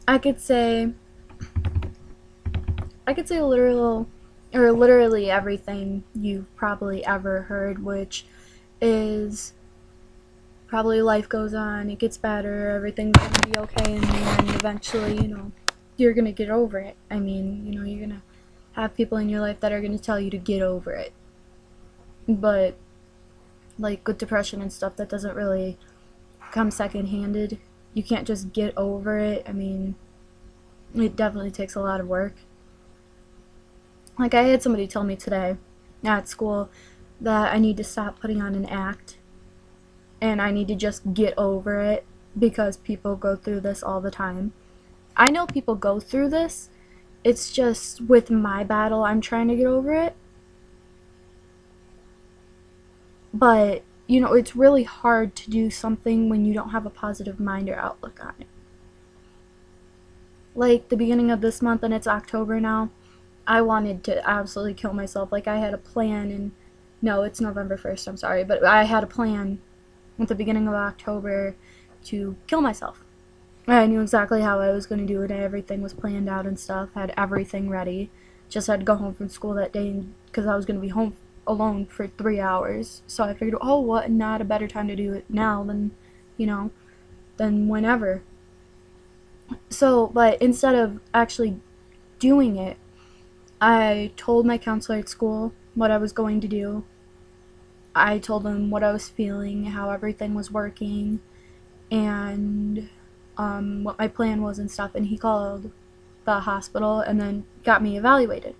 I could say literally everything you've probably ever heard, which is probably life goes on, it gets better, everything's gonna be okay in the end. Eventually, you're gonna get over it. I mean, you're gonna have people in your life that are gonna tell you to get over it. But like with depression and stuff, that doesn't really come second-handed. You can't just get over it. I mean, it definitely takes a lot of work. Like I had somebody tell me today at school that I need to stop putting on an act and I need to just get over it because people go through this all the time. I know people go through this. It's just with my battle, I'm trying to get over it. But, it's really hard to do something when you don't have a positive mind or outlook on it. Like the beginning of this month, and it's October now, I wanted to absolutely kill myself. Like I had a plan, and no, it's November 1st, I'm sorry, but I had a plan at the beginning of October to kill myself. I knew exactly how I was going to do it. Everything was planned out and stuff. Had everything ready. Just had to go home from school that day because I was going to be home alone for 3 hours. So I figured, oh, what? Not a better time to do it now than whenever. So, but instead of actually doing it, I told my counselor at school what I was going to do. I told him what I was feeling, how everything was working, and what my plan was and stuff. And he called the hospital and then got me evaluated.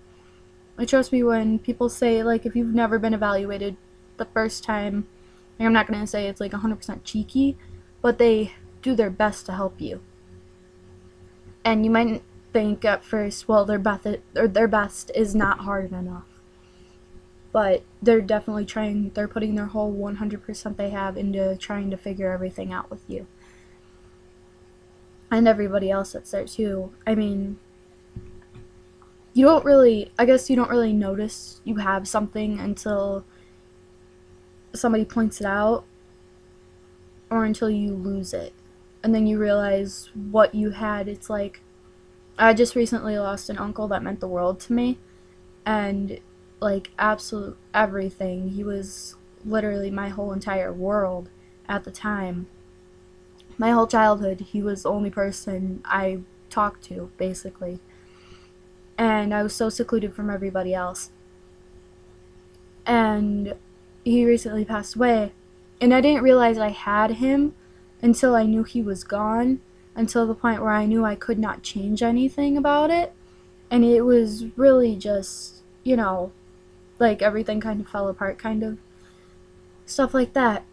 It trust me when people say, like, if you've never been evaluated the first time, like, I'm not going to say it's like 100% cheeky, but they do their best to help you. And you might think at first, well, their best is not hard enough. But they're definitely trying, they're putting their whole 100% they have into trying to figure everything out with you. And everybody else that's there too. I mean, I guess you don't really notice you have something until somebody points it out or until you lose it. And then you realize what you had. It's like, I just recently lost an uncle that meant the world to me. And like absolute everything. He was literally my whole entire world at the time. My whole childhood, he was the only person I talked to, basically. And I was so secluded from everybody else. And he recently passed away. And I didn't realize I had him until I knew he was gone, until the point where I knew I could not change anything about it. And it was really just, like everything kind of fell apart, kind of stuff like that.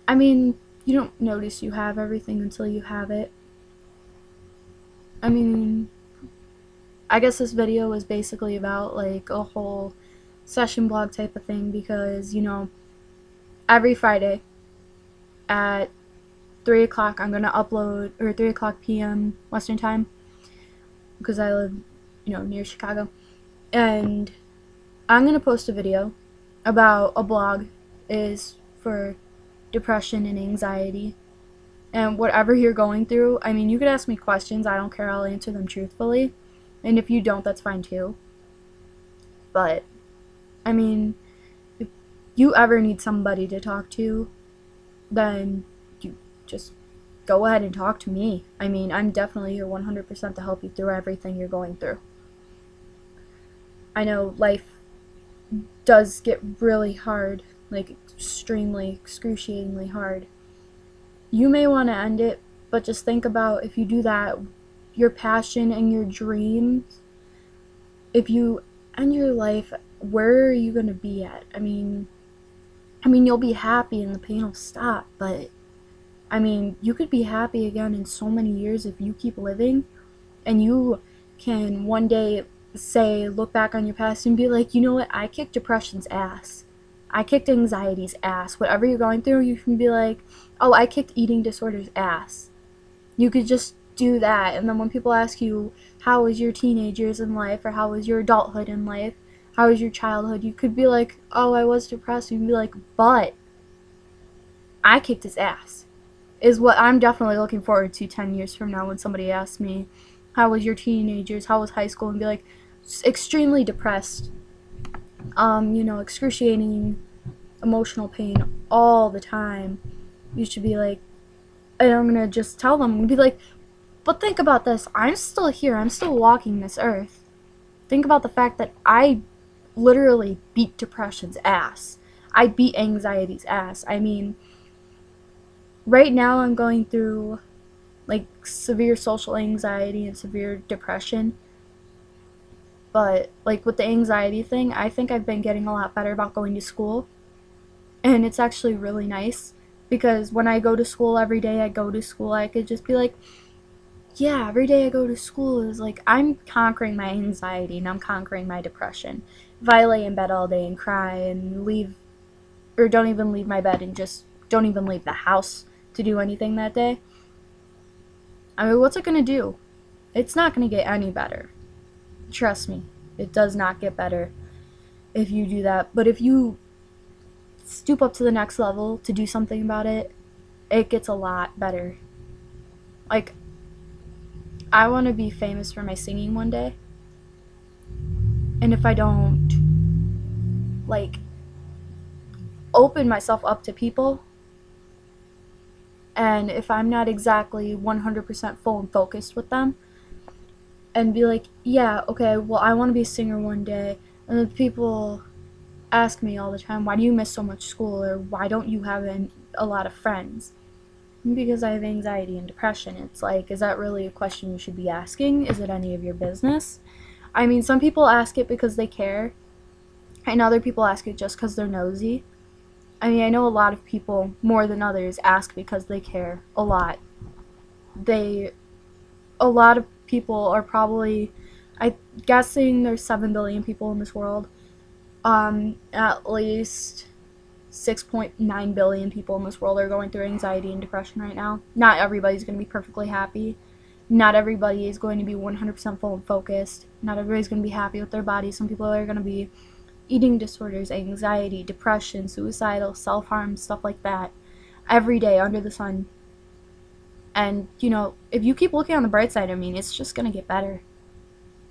I mean, you don't notice you have everything until you have it. I mean, I guess this video was basically about like a whole session blog type of thing because, every Friday at 3 o'clock I'm going to upload, or 3 o'clock p.m. Western time, because I live, near Chicago. And I'm going to post a video about a blog is for depression and anxiety. And whatever you're going through, I mean, you could ask me questions. I don't care. I'll answer them truthfully. And if you don't, that's fine too. But, I mean, if you ever need somebody to talk to, then you just go ahead and talk to me. I mean, I'm definitely here 100% to help you through everything you're going through. I know life does get really hard, like extremely, excruciatingly hard. You may want to end it, but just think about if you do that, your passion and your dreams, if you end your life, where are you going to be at? I mean, you'll be happy and the pain will stop, but I mean, you could be happy again in so many years if you keep living, and you can one day look back on your past and be like, you know what, I kicked depression's ass. I kicked anxiety's ass. Whatever you're going through, you can be like, oh, I kicked eating disorders ass. You could just do that, and then when people ask you, how was your teenage years in life, or how was your adulthood in life, how was your childhood, you could be like, oh, I was depressed. You can be like, but I kicked his ass. is what I'm definitely looking forward to 10 years from now when somebody asks me, how was your teenagers, how was high school, and be like, extremely depressed, excruciating emotional pain all the time. You should be like, and I'm gonna just tell them, and be like, but think about this, I'm still here, I'm still walking this earth. Think about the fact that I literally beat depression's ass. I beat anxiety's ass. I mean, right now I'm going through like severe social anxiety and severe depression. But like with the anxiety thing, I think I've been getting a lot better about going to school. And it's actually really nice because when I go to school every day, I could just be like, yeah, every day I go to school is like I'm conquering my anxiety and I'm conquering my depression. If I lay in bed all day and cry and leave, or don't even leave my bed and just don't even leave the house to do anything that day, I mean, what's it gonna do? It's not gonna get any better. Trust me, it does not get better if you do that. But if you stoop up to the next level to do something about it, it gets a lot better. Like, I want to be famous for my singing one day. And if I don't, like, open myself up to people, and if I'm not exactly 100% full and focused with them, and be like, yeah, okay, well, I want to be a singer one day, and then people ask me all the time, why do you miss so much school, or why don't you have a lot of friends? Because I have anxiety and depression. It's like, is that really a question you should be asking? Is it any of your business? I mean, some people ask it because they care, and other people ask it just because they're nosy. I mean, I know a lot of people, more than others, ask because they care a lot. A lot of people are probably, I'm guessing there's 7 billion people in this world. At least 6.9 billion people in this world are going through anxiety and depression right now. Not everybody's going to be perfectly happy. Not everybody is going to be 100% full and focused. Not everybody's going to be happy with their body. Some people are going to be eating disorders, anxiety, depression, suicidal, self-harm, stuff like that. Every day under the sun. And, if you keep looking on the bright side, I mean, it's just going to get better.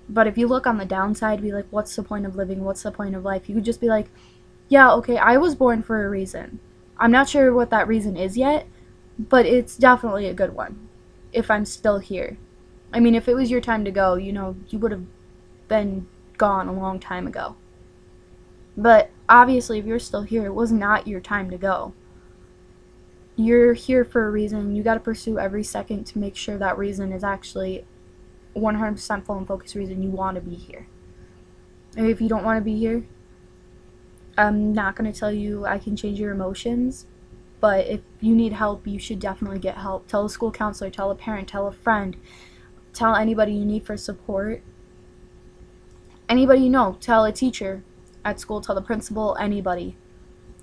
But if you look on the downside, be like, what's the point of living? What's the point of life? You could just be like, yeah, okay, I was born for a reason. I'm not sure what that reason is yet, but it's definitely a good one if I'm still here. I mean, if it was your time to go, you would have been gone a long time ago. But obviously, if you're still here, it was not your time to go. You're here for a reason. You got to pursue every second to make sure that reason is actually 100% full and focused reason you want to be here. And if you don't want to be here, I'm not going to tell you I can change your emotions, but if you need help, you should definitely get help. Tell a school counselor, tell a parent, tell a friend, tell anybody you need for support. Anybody you know, tell a teacher at school, tell the principal, anybody.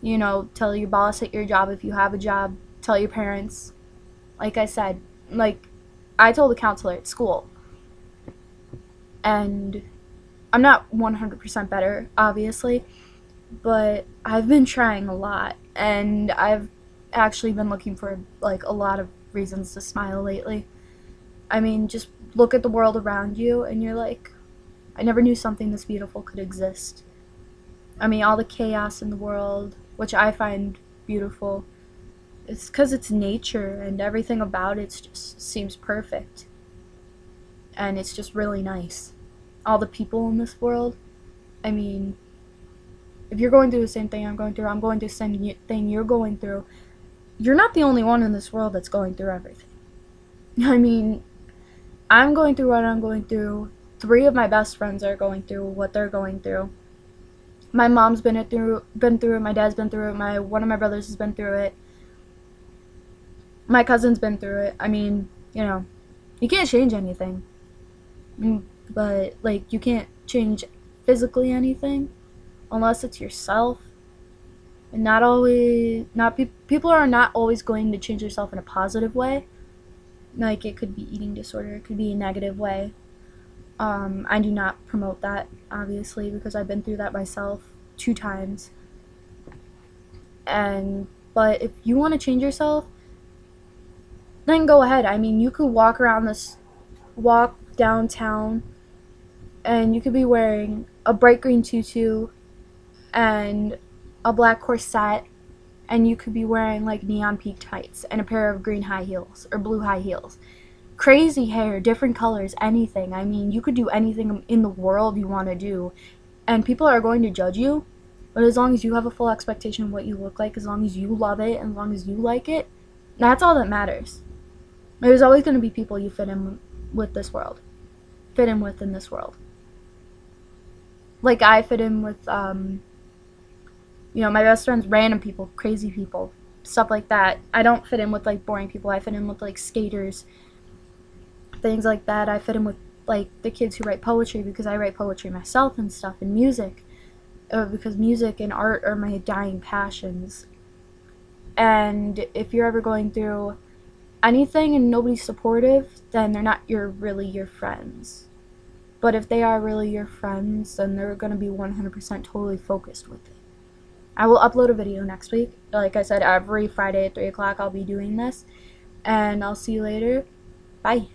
Tell your boss at your job if you have a job, tell your parents. Like I said, I told the counselor at school, and I'm not 100% better, obviously, but I've been trying a lot, and I've actually been looking for a lot of reasons to smile lately. I mean, just look at the world around you and you're like, I never knew something this beautiful could exist. I mean, all the chaos in the world, which I find beautiful, it's because it's nature and everything about it just seems perfect, and it's just really nice. All the people in this world, I mean, if you're going through the same thing I'm going through the same thing you're going through, you're not the only one in this world that's going through everything. I mean, I'm going through what I'm going through. 3 of my best friends are going through what they're going through. My mom's been through it, my dad's been through it, one of my brothers has been through it. My cousin's been through it. I mean, you can't change anything. But, you can't change physically anything unless it's yourself. And people are not always going to change themselves in a positive way. Like, it could be eating disorder, it could be a negative way. I do not promote that, obviously, because I've been through that myself 2 times. But if you want to change yourself, then go ahead. I mean, you could walk downtown, and you could be wearing a bright green tutu and a black corset, and you could be wearing like neon pink tights and a pair of green high heels or blue high heels. Crazy hair, different colors, anything. I mean, you could do anything in the world you want to do, and people are going to judge you. But as long as you have a full expectation of what you look like, as long as you love it, and as long as you like it, that's all that matters. There's always going to be people you fit in with this world. Fit in with in this world. Like I fit in with, my best friends, random people, crazy people, stuff like that. I don't fit in with like boring people. I fit in with like skaters, things like that. I fit in with like the kids who write poetry because I write poetry myself and stuff, and music, because music and art are my dying passions. And if you're ever going through anything and nobody's supportive, then they're not really your friends. But if they are really your friends, then they're going to be 100% totally focused with it. I will upload a video next week. Like I said, every Friday at 3 o'clock I'll be doing this. And I'll see you later. Bye.